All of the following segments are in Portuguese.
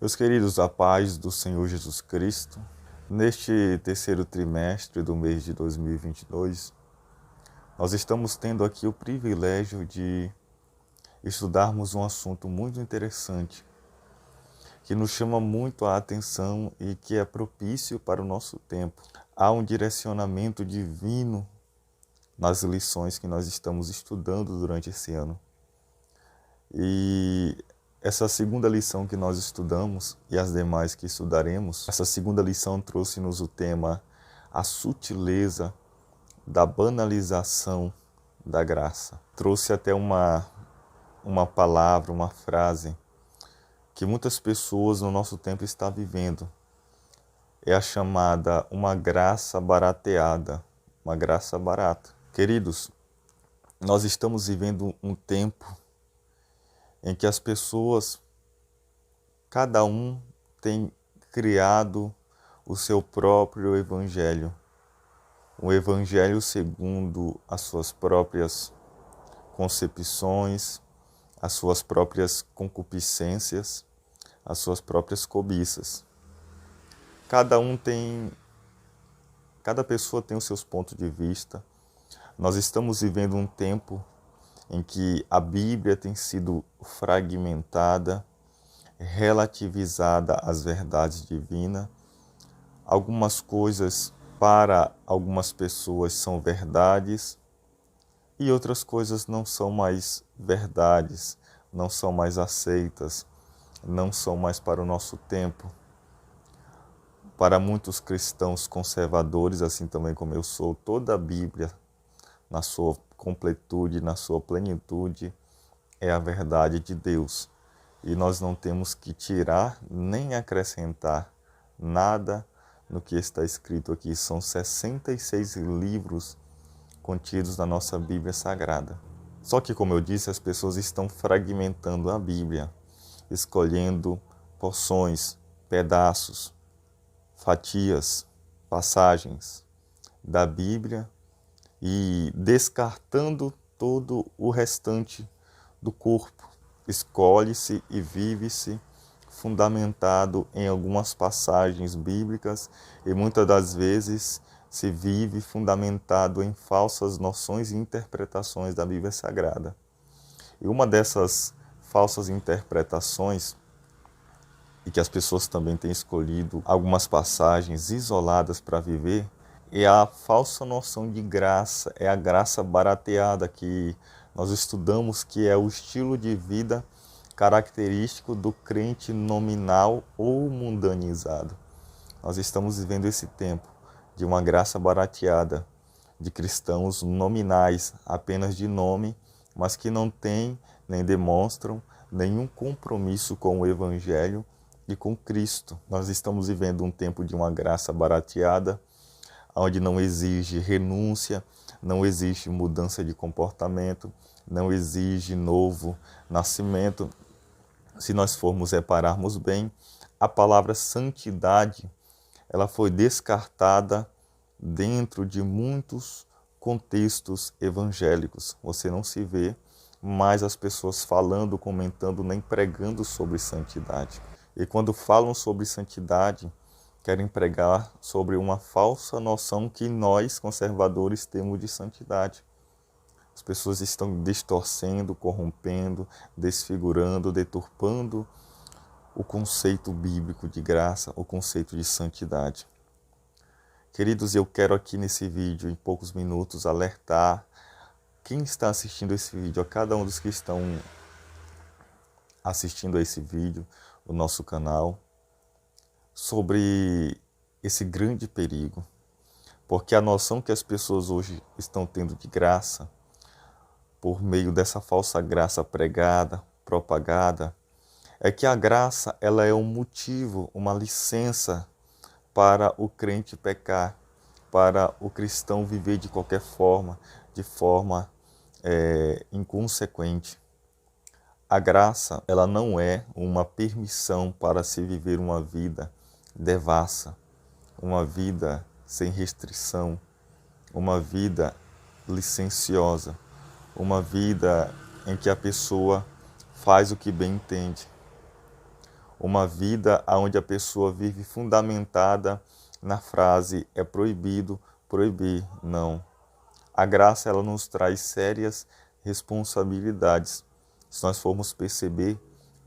Meus queridos, a paz do Senhor Jesus Cristo, neste terceiro trimestre do mês de 2022, nós estamos tendo aqui o privilégio de estudarmos um assunto muito interessante, que nos chama muito a atenção e que é propício para o nosso tempo. Há um direcionamento divino nas lições que nós estamos estudando durante esse ano. E essa segunda lição que nós estudamos e as demais que estudaremos, essa segunda lição trouxe-nos o tema A Sutileza da Banalização da Graça. Trouxe até uma palavra, uma frase que muitas pessoas no nosso tempo estão vivendo. É a chamada uma graça barateada, uma graça barata. Queridos, nós estamos vivendo um tempo em que as pessoas, cada um tem criado o seu próprio evangelho, um evangelho segundo as suas próprias concepções, as suas próprias concupiscências, as suas próprias cobiças. Cada pessoa tem os seus pontos de vista. Nós estamos vivendo um tempo em que a Bíblia tem sido fragmentada, relativizada às verdades divinas. Algumas coisas para algumas pessoas são verdades e outras coisas não são mais verdades, não são mais aceitas, não são mais para o nosso tempo. Para muitos cristãos conservadores, assim também como eu sou, toda a Bíblia, na sua completude, na sua plenitude, é a verdade de Deus. E nós não temos que tirar nem acrescentar nada no que está escrito aqui. São 66 livros contidos na nossa Bíblia Sagrada. Só que, como eu disse, as pessoas estão fragmentando a Bíblia, escolhendo porções, pedaços, fatias, passagens da Bíblia e descartando todo o restante do corpo. Escolhe-se e vive-se fundamentado em algumas passagens bíblicas e muitas das vezes se vive fundamentado em falsas noções e interpretações da Bíblia Sagrada. E uma dessas falsas interpretações, e que as pessoas também têm escolhido algumas passagens isoladas para viver, é a falsa noção de graça, é a graça barateada que nós estudamos, que é o estilo de vida característico do crente nominal ou mundanizado. Nós estamos vivendo esse tempo de uma graça barateada, de cristãos nominais, apenas de nome, mas que não têm nem demonstram nenhum compromisso com o Evangelho e com Cristo. Nós estamos vivendo um tempo de uma graça barateada, onde não exige renúncia, não exige mudança de comportamento, não exige novo nascimento. Se nós formos repararmos bem, a palavra santidade, ela foi descartada dentro de muitos contextos evangélicos. Você não se vê mais as pessoas falando, comentando, nem pregando sobre santidade. E quando falam sobre santidade, querem pregar sobre uma falsa noção que nós, conservadores, temos de santidade. As pessoas estão distorcendo, corrompendo, desfigurando, deturpando o conceito bíblico de graça, o conceito de santidade. Queridos, eu quero aqui nesse vídeo, em poucos minutos, alertar quem está assistindo esse vídeo, a cada um dos que estão assistindo a esse vídeo, o nosso canal, sobre esse grande perigo. Porque a noção que as pessoas hoje estão tendo de graça, por meio dessa falsa graça pregada, propagada, é que a graça ela é um motivo, uma licença para o crente pecar, para o cristão viver de qualquer forma, de forma inconsequente. A graça ela não é uma permissão para se viver uma vida devassa, uma vida sem restrição, uma vida licenciosa, uma vida em que a pessoa faz o que bem entende. uma vida onde a pessoa vive fundamentada na frase é proibido proibir. Não. A graça ela nos traz sérias responsabilidades. Se nós formos perceber,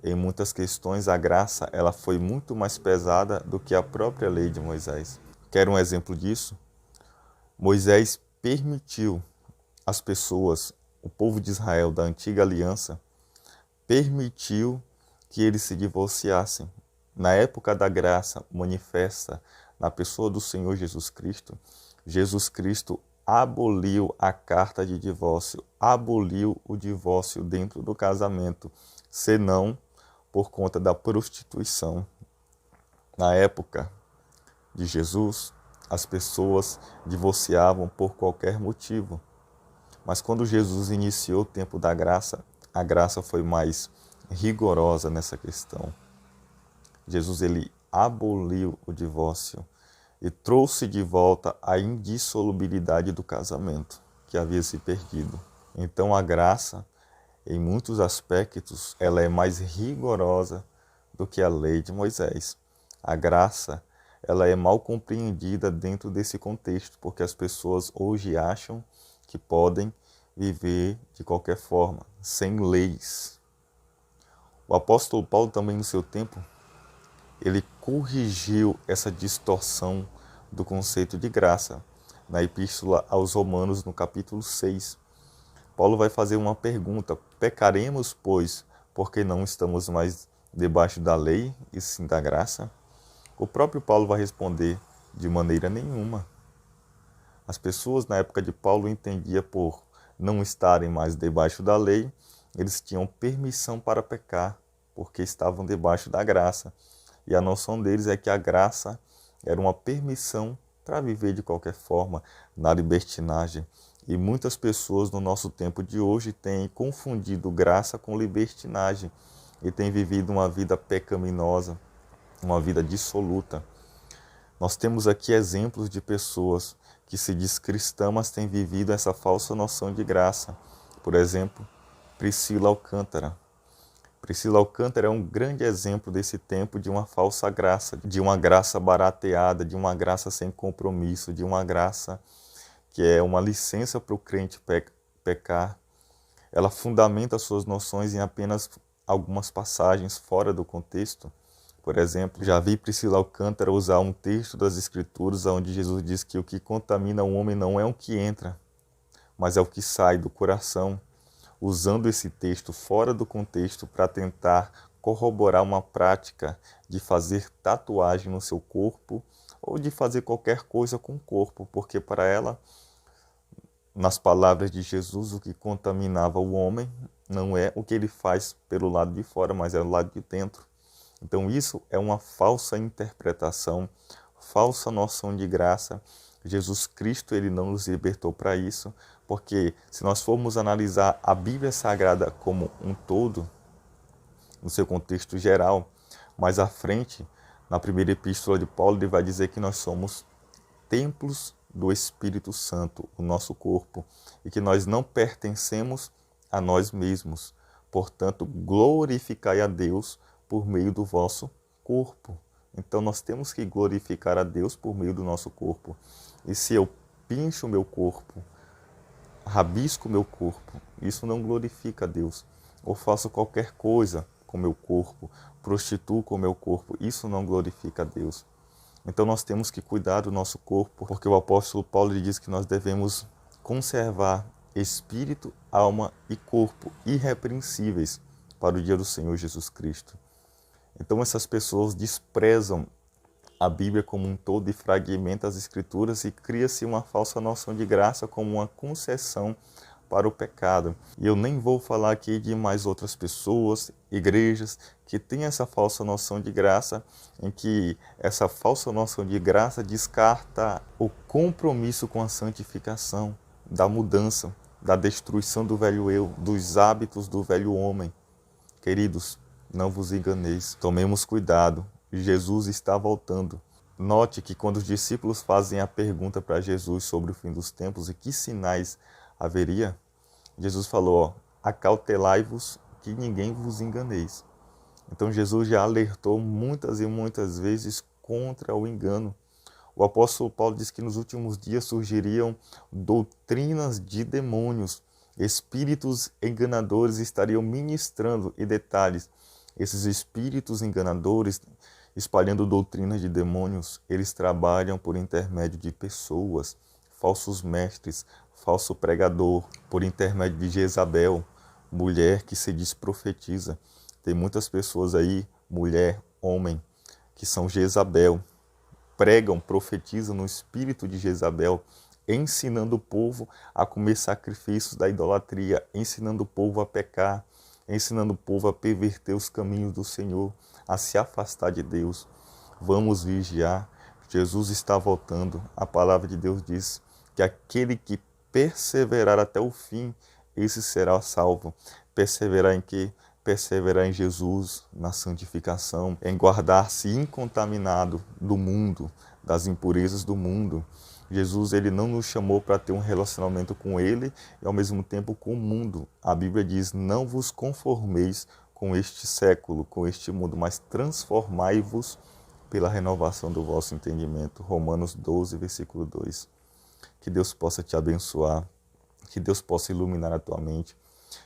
em muitas questões a graça ela foi muito mais pesada do que a própria lei de Moisés. Quer um exemplo disso? Moisés permitiu as pessoas, o povo de Israel da antiga aliança, permitiu que eles se divorciassem. Na época da graça manifesta na pessoa do Senhor Jesus Cristo aboliu a carta de divórcio, aboliu o divórcio dentro do casamento, senão por conta da prostituição. Na época de Jesus, as pessoas divorciavam por qualquer motivo. Mas quando Jesus iniciou o tempo da graça, a graça foi mais rigorosa nessa questão. Jesus ele aboliu o divórcio e trouxe de volta a indissolubilidade do casamento, que havia se perdido. Então a graça, em muitos aspectos, ela é mais rigorosa do que a lei de Moisés. A graça, ela é mal compreendida dentro desse contexto, porque as pessoas hoje acham que podem viver de qualquer forma, sem leis. O apóstolo Paulo também no seu tempo, ele corrigiu essa distorção do conceito de graça. Na Epístola aos Romanos, no capítulo 6, Paulo vai fazer uma pergunta: pecaremos, pois, porque não estamos mais debaixo da lei e sim da graça? O próprio Paulo vai responder: de maneira nenhuma. As pessoas na época de Paulo entendiam por não estarem mais debaixo da lei, eles tinham permissão para pecar, porque estavam debaixo da graça. E a noção deles é que a graça era uma permissão para viver de qualquer forma, na libertinagem. E muitas pessoas no nosso tempo de hoje têm confundido graça com libertinagem e têm vivido uma vida pecaminosa, uma vida dissoluta. Nós temos aqui exemplos de pessoas que se diz cristã, mas têm vivido essa falsa noção de graça. Por exemplo, Priscila Alcântara. Priscila Alcântara é um grande exemplo desse tempo de uma falsa graça, de uma graça barateada, de uma graça sem compromisso, de uma graça que é uma licença para o crente pecar. Ela fundamenta suas noções em apenas algumas passagens fora do contexto. Por exemplo, já vi Priscila Alcântara usar um texto das Escrituras onde Jesus diz que o que contamina o homem não é o que entra, mas é o que sai do coração, usando esse texto fora do contexto para tentar corroborar uma prática de fazer tatuagem no seu corpo ou de fazer qualquer coisa com o corpo, porque para ela, nas palavras de Jesus, o que contaminava o homem não é o que ele faz pelo lado de fora, mas é o lado de dentro. Então isso é uma falsa interpretação, falsa noção de graça. Jesus Cristo ele não nos libertou para isso, porque se nós formos analisar a Bíblia Sagrada como um todo, no seu contexto geral, mais à frente, na primeira epístola de Paulo, ele vai dizer que nós somos templos do Espírito Santo, o nosso corpo, e que nós não pertencemos a nós mesmos. Portanto, glorificai a Deus por meio do vosso corpo. Então nós temos que glorificar a Deus por meio do nosso corpo. E se eu pincho o meu corpo, rabisco o meu corpo, isso não glorifica a Deus. Ou faço qualquer coisa com o meu corpo, prostituo com o meu corpo, isso não glorifica a Deus. Então nós temos que cuidar do nosso corpo, porque o apóstolo Paulo diz que nós devemos conservar espírito, alma e corpo irrepreensíveis para o dia do Senhor Jesus Cristo. Então essas pessoas desprezam a Bíblia como um todo e fragmentam as Escrituras e cria-se uma falsa noção de graça como uma concessão para o pecado. E eu nem vou falar aqui de mais outras pessoas, igrejas, que têm essa falsa noção de graça, em que essa falsa noção de graça descarta o compromisso com a santificação, da mudança, da destruição do velho eu, dos hábitos do velho homem. Queridos, não vos enganeis, tomemos cuidado, Jesus está voltando. Note que quando os discípulos fazem a pergunta para Jesus sobre o fim dos tempos e que sinais haveria, Jesus falou, acautelai-vos que ninguém vos enganeis. Então Jesus já alertou muitas e muitas vezes contra o engano. O apóstolo Paulo diz que nos últimos dias surgiriam doutrinas de demônios, espíritos enganadores estariam ministrando, e detalhes, esses espíritos enganadores, espalhando doutrinas de demônios, eles trabalham por intermédio de pessoas, falsos mestres, falso pregador, por intermédio de Jezabel, mulher que se diz profetiza. Tem muitas pessoas aí, mulher, homem, que são Jezabel, pregam, profetizam no espírito de Jezabel, ensinando o povo a comer sacrifícios da idolatria, ensinando o povo a pecar, ensinando o povo a perverter os caminhos do Senhor, a se afastar de Deus. Vamos vigiar. Jesus está voltando. A palavra de Deus diz que aquele que perseverar até o fim, esse será salvo. Perseverar em quê? Perseverar em Jesus, na santificação, em guardar-se incontaminado do mundo, das impurezas do mundo. Jesus, ele não nos chamou para ter um relacionamento com ele e ao mesmo tempo com o mundo. A Bíblia diz: não vos conformeis com este século, com este mundo, mas transformai-vos pela renovação do vosso entendimento. Romanos 12, versículo 2. Que Deus possa te abençoar, que Deus possa iluminar a tua mente,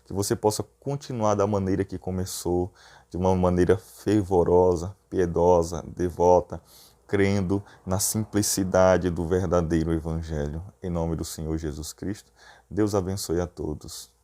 que você possa continuar da maneira que começou, de uma maneira fervorosa, piedosa, devota, crendo na simplicidade do verdadeiro Evangelho. Em nome do Senhor Jesus Cristo, Deus abençoe a todos.